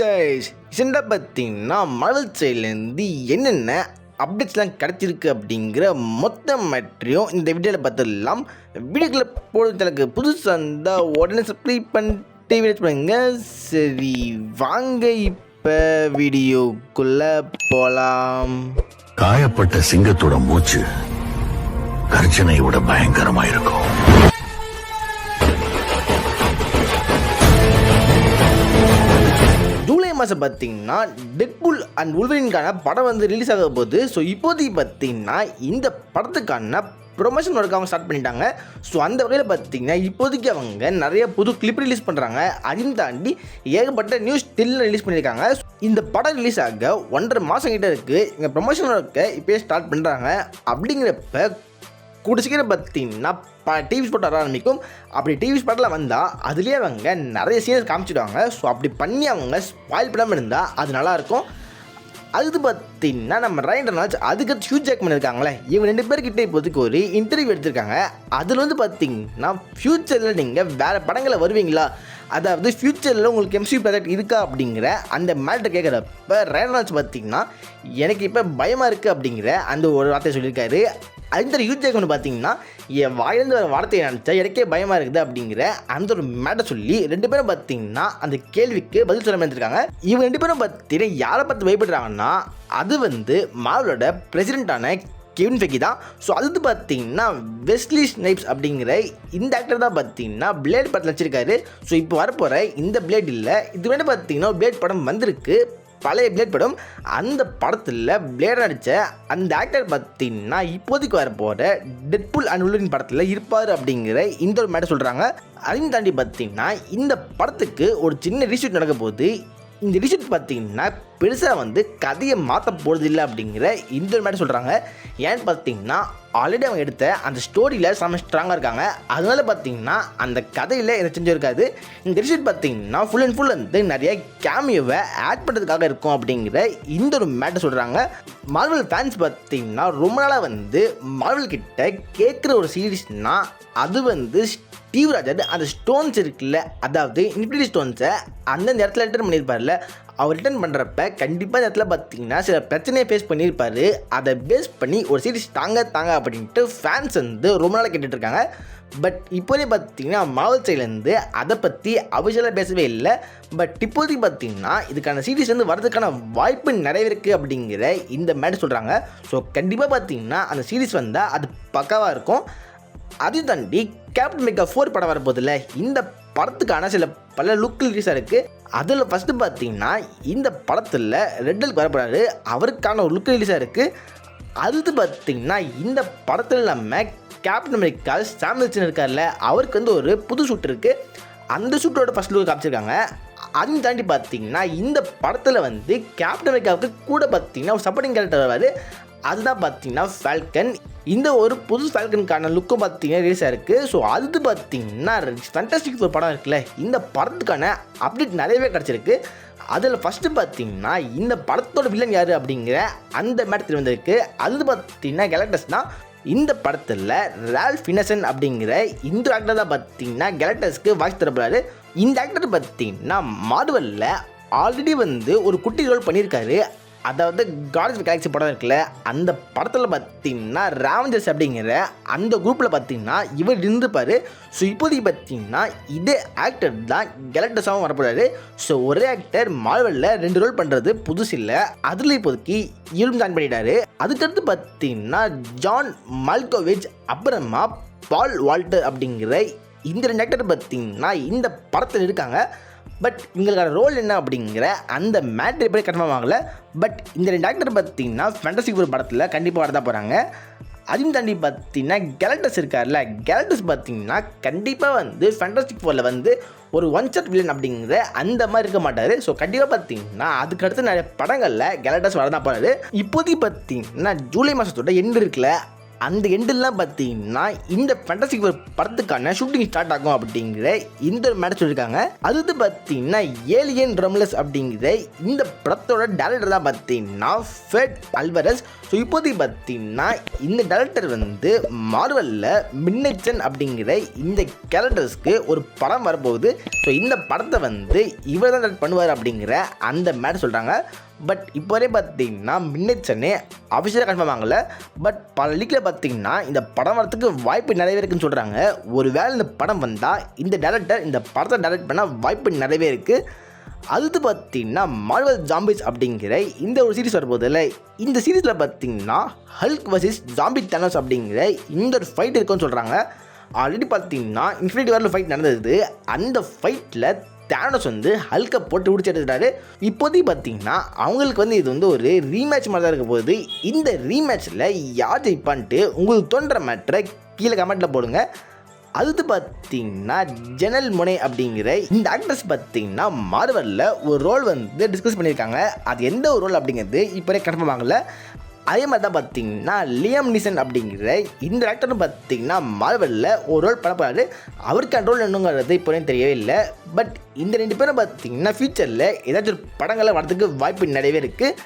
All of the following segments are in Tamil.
கைஸ், ரீசெண்டாக பார்த்தீங்கன்னா மார்வல் சைட்லேருந்து என்னென்ன அப்டேட்ஸ்லாம் கிடச்சிருக்கு அப்படிங்கிற மொத்த மேட்ரையும் இந்த வீடியோவில் பார்த்துடலாம். வீடியோக்குள்ளே போடுறதுக்கு புதுசாக இருந்தால் உடனே சப்ஸ்கிரைப் பண்ணிட்டு வீடியோ பண்ணுங்க. சரி வாங்க இப்போ வீடியோக்குள்ளே போகலாம். காயப்பட்ட சிங்கத்தோட மூச்சு கர்ஜனையோட பயங்கரமா இருக்கும். ஜூலை மாதம் பார்த்தீங்கன்னா டெட்பூல் அண்ட் வுல்வரின்கான படம் வந்து ரிலீஸ் ஆக போகுது. ஸோ இப்போதைக்கு பார்த்தீங்கன்னா இந்த படத்துக்கான ப்ரொமோஷன் ஒர்க் அவங்க ஸ்டார்ட் பண்ணிட்டாங்க. ஸோ அந்த வகையில் பார்த்தீங்கன்னா இப்போதைக்கு அவங்க நிறைய புது கிளிப் ரிலீஸ் பண்ணுறாங்க. அதையும் தாண்டி ஏகப்பட்ட நியூஸ் ஸ்டில் ரிலீஸ் பண்ணியிருக்காங்க. இந்த படம் ரிலீஸ் ஆக 1.5 மாதம் கிட்ட இருக்குது. இங்கே ப்ரொமோஷன் ஒர்க்கை இப்போயே ஸ்டார்ட் பண்ணுறாங்க. அப்படிங்கிறப்ப கூட சீக்கிரம் பார்த்தீங்கன்னா டிவி ஸ்பாட் வர ஆரம்பிக்கும். அப்படி டிவி ஸ்பாட்டில் வந்தால் அதுலேயே அவங்க நிறைய சீன்ஸ் காமிச்சிடுவாங்க. ஸோ அப்படி பண்ணி அவங்க ஸ்பாயில் பண்ணாமல் இருந்தால் அது நல்லாயிருக்கும். அதுக்கு பார்த்தீங்கன்னா நம்ம ரைன் ரெனால்ட்ஸ் அதுக்கு ஹியூ ஜாக்மன் இருக்காங்களே, இவங்க 2 பேர்கிட்ட இப்போதைக்கு ஒரு இன்டர்வியூ எடுத்திருக்காங்க. அதில் வந்து பார்த்தீங்கன்னா ஃப்யூச்சரில் நீங்கள் வேறு படங்களை வருவீங்களா, அதாவது ஃப்யூச்சரில் உங்களுக்கு எம்சியூ ப்ராஜெக்ட் இருக்கா அப்படிங்கிற அந்த மேட்டர் கேட்குறப்ப ரைன் ரெனால்ட்ஸ் பார்த்தீங்கன்னா எனக்கு இப்போ பயமாக இருக்குது அப்படிங்கிற அந்த ஒரு வார்த்தையை சொல்லியிருக்காரு. அந்த ஹியூ ஜாக்மன் பார்த்தீங்கன்னா என் வாயிலிருந்து வர வார்த்தையை நினச்சா எனக்கே பயமாக இருக்குது அப்படிங்கிற அந்த ஒரு மேட்டர் சொல்லி 2 பேரும் பார்த்தீங்கன்னா அந்த கேள்விக்கு பதில் சொல்ல இருந்திருக்காங்க. இவங்க 2 பேரும் பார்த்தீங்கன்னா யாரை பார்த்து பயப்படுறாங்கன்னா அது வந்து மார்வலோட பிரசிடென்ட்டான கெவின் ஃபெகி தான். ஸோ அது பார்த்தீங்கன்னா வெஸ்லி ஸ்னைப்ஸ் அப்படிங்கிற இந்த ஆக்டர் தான் பார்த்தீங்கன்னா பிளேட் படத்தில் வச்சிருக்காரு. ஸோ இப்போ வரப்போகிற இந்த பிளேட் இல்லை, இது வேணும் பார்த்தீங்கன்னா பிளேட் படம் வந்திருக்கு, பழைய பிளேட் படம். அந்த படத்தில் பிளேட் நடித்த அந்த ஆக்டர் பார்த்தீங்கன்னா இப்போதைக்கு வரப்போகிற டெட்பூல் அண்ட் வுல்வரின் படத்தில் இருப்பார் அப்படிங்கிற இந்த ஒரு மேட்டர் சொல்கிறாங்க. அதையும் தாண்டி பார்த்தீங்கன்னா இந்த படத்துக்கு ஒரு சின்ன ரீஷூட் நடக்க போகுது. இந்த ரீஷூட் பார்த்தீங்கன்னா பெருசாக வந்து கதையை மாற்ற போகிறது இல்லை அப்படிங்கிற இந்த ஒரு மேட்டர் சொல்கிறாங்க. ஏன்னு பார்த்தீங்கன்னா ஆல்ரெடி அவங்க எடுத்த அந்த ஸ்டோரியில் செம்ம ஸ்ட்ராங்காக இருக்காங்க. அதனால பார்த்தீங்கன்னா அந்த கதையில் எதை செஞ்சுருக்காது. இந்த ரீஷூட் பார்த்தீங்கன்னா ஃபுல் அண்ட் ஃபுல் வந்து நிறைய கேமியோவை ஆட் பண்ணுறதுக்காக இருக்கும் அப்படிங்கிற இந்த ஒரு மேட்டர் சொல்கிறாங்க. மார்வல் ஃபேன்ஸ் பார்த்தீங்கன்னா ரொம்ப நாளாக வந்து மார்வல் கிட்ட கேட்குற ஒரு சீரீஸ்னால் அது வந்து ஸ்டீவ் ராஜர் அந்த ஸ்டோன்ஸ் இருக்குல்ல, அதாவது இன்ஃபினிட்டி ஸ்டோன்ஸை அந்தந்த இடத்துல ரிட்டர்ன் பண்ணியிருப்பார்ல, அவர் ரிட்டர்ன் பண்ணுறப்ப கண்டிப்பாக இந்த இடத்துல பார்த்தீங்கன்னா சில பிரச்சனையை ஃபேஸ் பண்ணியிருப்பார். அதை பேஸ் பண்ணி ஒரு சீரீஸ் தாங்க அப்படின்ட்டு ஃபேன்ஸ் வந்து ரொம்ப நாளாக கேட்டுட்ருக்காங்க. பட் இப்போதே பார்த்தீங்கன்னா மார்வல் சைட்லேருந்து அதை பற்றி அபிஷியலாக பேசவே இல்லை. பட் இப்போதைக்கு பார்த்தீங்கன்னா இதுக்கான சீரீஸ் வந்து வரதுக்கான வாய்ப்பு நிறைய இருக்குது அப்படிங்கிற இந்த மேட்டர் சொல்கிறாங்க. ஸோ கண்டிப்பாக பார்த்தீங்கன்னா அந்த சீரீஸ் வந்தால் அது பக்காவாக இருக்கும். அதையும் தாண்டி கேப்டன் அமெரிக்கா 4 படம் வரப்போதில்ல, இந்த படத்துக்கான சில பல லுக் ரிலீஸாக இருக்குது. அதில் ஃபஸ்ட்டு பார்த்தீங்கன்னா இந்த படத்தில் ரெட் ஹல்க் வரப்போறாரு, அவருக்கான ஒரு லுக் ரிலீஸாக இருக்குது. அடுத்து பார்த்தீங்கன்னா இந்த படத்தில் நம்ம கேப்டன் அமெரிக்கா சாம் வில்சன் இருக்கார்ல, அவருக்கு வந்து ஒரு புது ஷூட் இருக்குது. அந்த ஷூட்டோட ஃபஸ்ட் லுக் காமிச்சிருக்காங்க. அதையும் தாண்டி பார்த்தீங்கன்னா இந்த படத்தில் வந்து கேப்டன் அமெரிக்காவுக்கு கூட பார்த்தீங்கன்னா ஒரு சப்போர்ட்டிங் கேரக்டர் வருவார். அதுதான் பார்த்தீங்கன்னா ஃபால்கன். இந்த ஒரு புது ஃபால்கனுக்கான லுக்கும் பார்த்தீங்கன்னா ரிலீஸாக இருக்குது. ஸோ அது பார்த்தீங்கன்னா ஃபேண்டாஸ்டிக் ஃபோர் படம் இருக்குல்ல, இந்த படத்துக்கான அப்டேட் நிறையவே கிடச்சிருக்கு. அதில் ஃபஸ்ட்டு பார்த்தீங்கன்னா இந்த படத்தோட வில்லன் யார் அப்படிங்கிற அந்த மேட்டர் வந்திருக்கு. அது பார்த்தீங்கன்னா கேலக்டஸ் தான். இந்த படத்தில் ரால்ஃப் ஃபினசன் அப்படிங்கிற இந்த ஆக்டர் தான் பார்த்தீங்கன்னா கேலக்டஸ்க்கு வாய்ஸ் தரப்படுறாரு. இந்த ஆக்டர் பார்த்தீங்கன்னா மார்வலில் ஆல்ரெடி வந்து ஒரு குட்டி ரோல் பண்ணியிருக்காரு. அதாவது கார்டியன்ஸ் ஆஃப் தி கேலக்ஸி படம் இருக்குல்ல, அந்த படத்தில் பார்த்தீங்கன்னா ராவஞ்சர்ஸ் அப்படிங்கிற அந்த குரூப்பில் பார்த்தீங்கன்னா இவர் இருந்துப்பார். ஸோ இப்போதைக்கு பார்த்தீங்கன்னா இதே ஆக்டர் தான் கேலக்டஸாகவும் வரப்போறாரு. ஸோ ஒரே ஆக்டர் மார்வலில் 2 ரோல் பண்ணுறது புதுசு இல்லை. அதில் இப்போதைக்கு இவரும் ஜாயின் பண்ணிட்டாரு. அதுக்கடுத்து பார்த்தீங்கன்னா ஜான் மால்கோவிச் அப்புறமா பால் வால்டர் அப்படிங்கிற இந்த 2 ஆக்டர் பார்த்தீங்கன்னா இந்த படத்தில் இருக்காங்க. பட் இவங்களுக்கான ரோல் என்ன அப்படிங்கிற அந்த மேட்ரு எப்படி கன்ஃபார்ம் ஆகலை. பட் இந்த 2 ஆக்டர் பார்த்தீங்கன்னா ஃபேண்டாஸ்டிக் ஃபோர் படத்தில் கண்டிப்பாக வரதான் போகிறாங்க. அதையும் தாண்டி பார்த்தீங்கன்னா கேலக்டஸ் இருக்கார்ல, கேலக்டஸ் பார்த்தீங்கன்னா கண்டிப்பாக வந்து ஃபேண்டாஸ்டிக் ஃபோரில் வந்து ஒரு ஒன் ஷாட் வில்லன் அப்படிங்கிற அந்த மாதிரி இருக்க மாட்டார். ஸோ கண்டிப்பாக பார்த்தீங்கன்னா அதுக்கடுத்து நிறைய படங்களில் கேலக்டஸ் வரதான் போகிறாரு. இப்போதைக்கு பார்த்தீங்கன்னா ஜூலை மாதத்தோட எண்டு இருக்குல்ல, அந்த எண்டெல்லாம் பார்த்தீங்கன்னா இந்த ஃபேண்டசி படத்துக்கான ஷூட்டிங் ஸ்டார்ட் ஆகும் அப்படிங்கிற இந்த ஒரு மேட்டர் சொல்லியிருக்காங்க. அது பார்த்தீங்கன்னா ஏலியன் ரம்லஸ் அப்படிங்கிற இந்த படத்தோட டேரக்டர் தான் பார்த்தீங்கன்னா ஃபெட் அல்வரஸ். ஸோ இப்போதைக்கு பார்த்தீங்கன்னா இந்த டேரக்டர் வந்து மார்வலில் மிட்நைட் அப்படிங்கிற இந்த கேரக்டர்ஸ்க்கு ஒரு படம் வரப்போகுது. ஸோ இந்த படத்தை வந்து இவர் தான் டேரக்ட் பண்ணுவார் அப்படிங்கிற அந்த மேட்டர் சொல்கிறாங்க. பட் இப்போ வரையும் பார்த்தீங்கன்னா மிட்நைட் அஃபிஷியலாக கன்ஃபார்ம் ஆகலை. பட் பல லீக்கில் பார்த்தீங்கன்னா இந்த படம் வரத்துக்கு வாய்ப்பு நிறையவே இருக்குன்னு சொல்கிறாங்க. ஒரு வேளை இந்த படம் வந்தால் இந்த டேரக்டர் இந்த படத்தை டைரக்ட் பண்ண வாய்ப்பு நிறையவே இருக்குது. அது பார்த்தீங்கன்னா மார்வல் ஜாம்பிஸ் அப்படிங்கிற இந்த ஒரு சீரிஸ் வரப்போதில்லை. இந்த சீரீஸில் பார்த்தீங்கன்னா ஹல்க் வர்சஸ் ஜாம்பி தானோஸ் அப்படிங்கிற இந்த ஒரு ஃபைட் இருக்குன்னு சொல்கிறாங்க. ஆல்ரெடி பார்த்தீங்கன்னா இன்ஃபினிட்டி வாரில் ஃபைட் நடந்தது. அந்த ஃபைட்டில் தானோஸ் வந்து ஹல்கை போட்டு பிடிச்சி எடுத்துட்டாரு. இப்போதைக்கு பார்த்தீங்கன்னா அவங்களுக்கு வந்து இது வந்து ஒரு ரீமேட்ச் மாதிரி தான் இருக்க போகுது. இந்த ரீமேட்ச்சில் யார் ஜெயிப்பான்ட்டு உங்களுக்கு தோன்ற மேட்டரை கீழே கமெண்ட்டில் போடுங்க. அது பார்த்தீங்கன்னா ஜெனல் மொனே அப்படிங்கிற இந்த ஆக்ட்ரஸ் பார்த்தீங்கன்னா மார்வலில் ஒரு ரோல் வந்து டிஸ்கஸ் பண்ணியிருக்காங்க. அது எந்த ஒரு ரோல் அப்படிங்கிறது இப்போ கன்ஃபார்ம் ஆகலை. அதே மாதிரி தான் பார்த்தீங்கன்னா லியம் நீசன் அப்படிங்கிற இந்த ஆக்டரும் பார்த்தீங்கன்னா மார்வலில் ஒரு ரோல் பண்ண போகிறாரு. அவருக்கு அந்த ரோல் என்னங்கிறது இப்போ தெரியவே இல்லை. பட் இந்த 2 பேரும் பார்த்தீங்கன்னா ஃபியூச்சரில் ஏதாச்சும் ஒரு படங்களை வரதுக்கு வாய்ப்பு நிறையவே இருக்குது.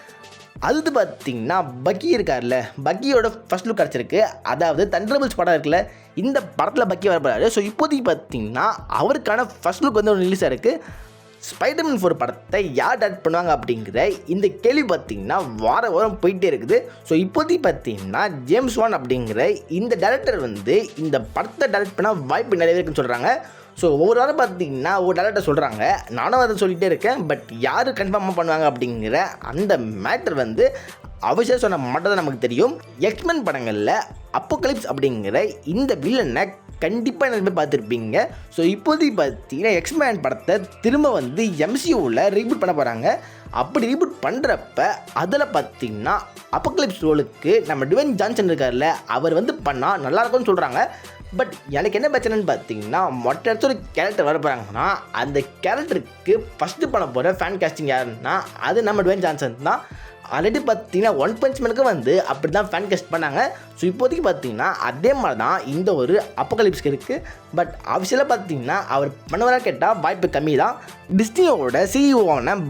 அது பார்த்தீங்கன்னா பக்கி இருக்கார்ல, பக்கியோட ஃபர்ஸ்ட் லுக் கிடச்சிருக்கு. அதாவது தண்டர்போல்ட்ஸ் படம் இருக்குல்ல, இந்த படத்தில் பக்கி வரப்போறாரு. ஸோ இப்போதைக்கு பார்த்தீங்கன்னா அவருக்கான ஃபர்ஸ்ட் லுக் வந்து ஒரு ரிலீஸ் ஆயிருக்கு. ஸ்பைடர்மேன் 4 படத்தை யார் டைரக்ட் பண்ணுவாங்க அப்படிங்கிற இந்த கேள்வி பார்த்தீங்கன்னா வாரம் போயிட்டே இருக்குது. ஸோ இப்போதைக்கு பார்த்தீங்கன்னா ஜேம்ஸ் வான் அப்படிங்கிற இந்த டைரக்டர் வந்து இந்த படத்தை டைரக்ட் பண்ண வாய்ப்பு நிறையவே இருக்குன்னு சொல்கிறாங்க. ஸோ ஒவ்வொரு வாரம் பார்த்தீங்கன்னா ஒரு டேரக்டர் சொல்கிறாங்க, நானும் அதை சொல்லிகிட்டே இருக்கேன். பட் யார் கன்ஃபார்மாக பண்ணுவாங்க அப்படிங்கிற அந்த மேட்டர் வந்து அவசியம் சொன்ன மட்டும் தான் நமக்கு தெரியும். எக்ஸ்மென் படங்களில் அப்போகலிப்ஸ் அப்படிங்கிற இந்த வில்லனை கண்டிப்பாக நிறைய பேர் பார்த்துருப்பீங்க. ஸோ இப்போதைக்கு பார்த்தீங்கன்னா எக்ஸ்மேன் படத்தை திரும்ப வந்து MCUவில் ரீபூட் பண்ண போகிறாங்க. அப்படி ரீபூட் பண்ணுறப்ப அதில் பார்த்தீங்கன்னா அப்போகலிப்ஸ் ரோலுக்கு நம்ம டுவேன் ஜான்சன் இருக்கார்ல, அவர் வந்து பண்ணால் நல்லாயிருக்கும்னு சொல்கிறாங்க. பட் எனக்கு என்ன பிரச்சனைன்னு பார்த்தீங்கன்னா மொட்டை இடத்துல ஒரு கேரக்டர் வர போகிறாங்கன்னா அந்த கேரக்டருக்கு ஃபஸ்ட்டு பண்ண போகிற ஃபேன் காஸ்டிங் யாருன்னா அது நம்ம டுவேன் ஜான்சன் தான். ஆல்ரெடி பார்த்தீங்கன்னா ஒன் பஞ்ச் மேனுக்கு வந்து அப்படி தான் ஃபேன் காஸ்ட் பண்ணாங்க. ஸோ இப்போதைக்கு பார்த்தீங்கன்னா அதே மாதிரி தான் இந்த ஒரு அப்போகலிப்ஸ்க்கு இருக்குது. பட் அஃபிஷியலாக பார்த்தீங்கன்னா அவர் பண்ணுவதாக கேட்டால் வாய்ப்பு கம்மி தான். டிஸ்னியோட CEO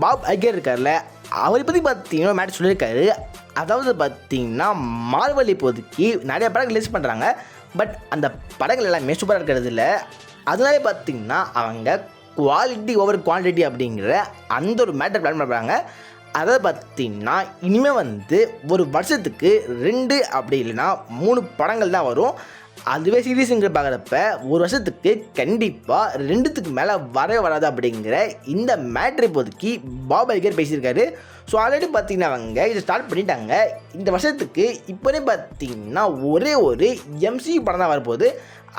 பாப் ஐகர் இருக்கார்ல, அவர் இப்போதைக்கு பார்த்தீங்கன்னா மேட்ச் சொல்லியிருக்காரு. அதாவது பார்த்தீங்கன்னா மார்வல் இப்போதைக்கு நிறைய படங்கள் ரிலீஸ் பண்ணுறாங்க. பட் அந்த படங்கள் எல்லாமே சூப்பராக இருக்கிறது இல்லை. அதனாலே பார்த்தீங்கன்னா அவங்க குவாலிட்டி ஓவர் குவான்டிட்டி அப்படிங்கிற அந்த ஒரு மேட்டர் பிளான் பண்ணுறாங்க. அதை பார்த்தீங்கன்னா இனிமேல் வந்து ஒரு வருஷத்துக்கு 2 அப்படி இல்லைன்னா 3 படங்கள் தான் வரும். அதுவே சீரியஸுங்கிற பார்க்குறப்ப ஒரு வருஷத்துக்கு கண்டிப்பாக 2க்கு மேலே வரவே வராது அப்படிங்கிற இந்த மேட்ரு இப்போதைக்கு பாப் ஐகர் பேசியிருக்காரு. ஸோ ஆல்ரெடி பார்த்தீங்கன்னா அவங்க இதை ஸ்டார்ட் பண்ணிட்டாங்க. இந்த வருஷத்துக்கு இப்போதே பார்த்தீங்கன்னா ஒரே ஒரு MCU படம் தான் வரப்போகுது.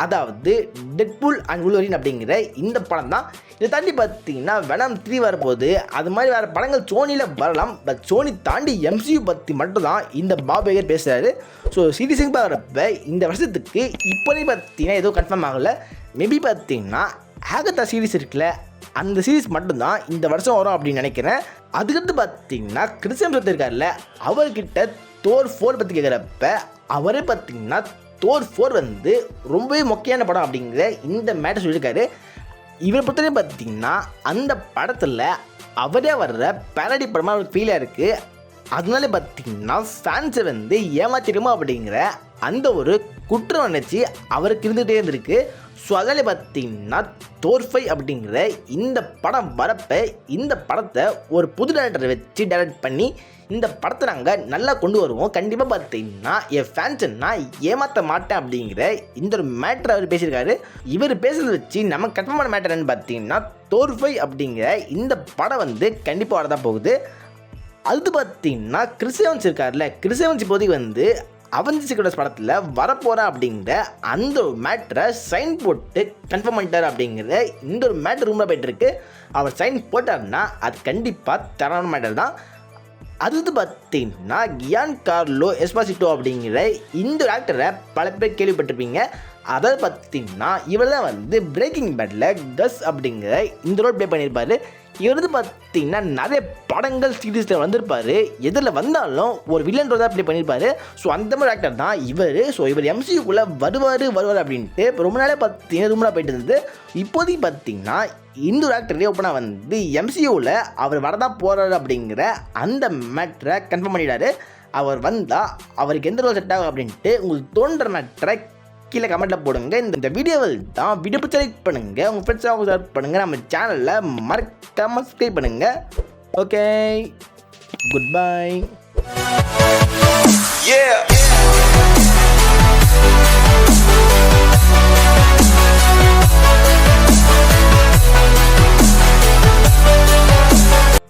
அதாவது டெட்பூல் அண்ட் வூல்வரின் அப்படிங்கிற இந்த படம் தான். இதை தாண்டி பார்த்தீங்கன்னா வெனம் 3 வரப்போகுது. அது மாதிரி வேறு படங்கள் சோனியில் வரலாம். பட் சோனி தாண்டி MCU பற்றி மட்டும்தான் இந்த பாப் ஐகர் பேசுகிறாரு. ஸோ சீரியஸிங் பார்க்குறப்ப இந்த வருஷத்துக்கு இப்போதே பார்த்தீங்கன்னா எதுவும் கன்ஃபார்ம் ஆகலை. மேபி பார்த்தீங்கன்னா ஆகத்தா சீரிஸ் இருக்குல்ல, அந்த சீரிஸ் மட்டும்தான் இந்த வருஷம் வரும் அப்படின்னு நினைக்கிறேன். அதுக்கடுத்து பார்த்தீங்கன்னா கிறிஸ் ஹெம்ஸ்வொர்த் இருக்கார்ல, அவர்கிட்ட தோர் 4 பற்றி கேட்குறப்ப அவரே பார்த்தீங்கன்னா தோர் 4 வந்து ரொம்பவே முக்கியமான படம் அப்படிங்கிற இந்த மேட்டர் சொல்லியிருக்காரு. இவரை பொறுத்தவரை பார்த்தீங்கன்னா அந்த படத்தில் அவரே வர்ற பேரடி படமாக அவருக்கு ஃபீலாக இருக்குது. அதனால பார்த்தீங்கன்னா ஃபேன்ஸை வந்து ஏமாத்திடுமா அப்படிங்கிற அந்த ஒரு குற்ற உணர்ச்சி அவருக்கு இருந்துகிட்டே இருந்திருக்கு. ஸோ அதில் பார்த்தீங்கன்னா தோர் 5 அப்படிங்கிற இந்த படம் வரப்போ இந்த படத்தை ஒரு புது டேரக்டரை வச்சு டைரக்ட் பண்ணி இந்த படத்தை நாங்கள் நல்லா கொண்டு வருவோம். கண்டிப்பாக பார்த்தீங்கன்னா என் ஃபேன்ஸை நான் ஏமாற்ற மாட்டேன் அப்படிங்கிற இந்த ஒரு மேட்டர் அவர் பேசியிருக்காரு. இவர் பேசுகிறத வச்சு நம்ம கன்ஃபார்மான மேட்டர் என்னன்னு பார்த்தீங்கன்னா தோர் 5 அப்படிங்கிற இந்த படம் வந்து கண்டிப்பாக வரதான் போகுது. அது பார்த்தீங்கன்னா கிறிஸ் எவன்ஸ் இருக்கார்ல, கிறிஸ் எவன்ஸ் இப்போதைக்கு வந்து அவெஞ்சர்ஸ் படத்தில் வரப்போகிறா அப்படிங்கிற அந்த ஒரு மேட்டரை சைன் போட்டு கன்ஃபார்ம் பண்ணிட்டார் அப்படிங்கிற இந்த ஒரு மேட்டர் ரூமில் போய்ட்டுருக்கு. அவர் சைன் போட்டார்னா அது கண்டிப்பாக தரமான மேட்டர் தான். அது பார்த்தீங்கன்னா கியான் கார்லோ எஸ்பாசிட்டோ அப்படிங்கிற இந்த ஒரு ஆக்டரை பல பேர் கேள்விப்பட்டிருப்பீங்க. அதாவது பார்த்தீங்கன்னா இவர் தான் வந்து பிரேக்கிங் பேடில் கஸ் அப்படிங்கிற இந்த ரோல் ப்ளே பண்ணியிருப்பார். இவர் வந்து பார்த்தீங்கன்னா நிறைய படங்கள் சீரீஸில் வந்திருப்பார், எதில் வந்தாலும் ஒரு வில்லன் ரோல் தான் ப்ளே பண்ணியிருப்பார். ஸோ அந்த மாதிரி ஆக்டர் தான் இவர். ஸோ இவர் எம்சியூக்குள்ளே வருவார் அப்படின்ட்டு ரொம்ப நாளே பார்த்தீங்கன்னா ரூமராக போயிட்டு இருந்தது. இப்போதைக்கு பார்த்தீங்கன்னா இந்த ஒரு ஆக்டர் ஓப்பனாக வந்து எம்சியூவில் அவர் வரதான் போகிறாரு அப்படிங்கிற அந்த மேட்ரை கன்ஃபார்ம் பண்ணிட்டாரு. அவர் வந்தால் அவருக்கு எந்த ரோல் செட் ஆகும் அப்படின்ட்டு உங்களுக்கு தோன்ற மேட்ரை கீழே கமெண்ட்டில் போடுங்க. இந்த வீடியோவில் தான் வீடியோ செலக்ட் பண்ணுங்கள், உங்கள் ஃப்ரெண்ட்ஸாக ஷேர் பண்ணுங்கள், நம்ம சேனலில் மறக்காமல் சப்ஸ்கிரைப் பண்ணுங்கள். Okay, good bye.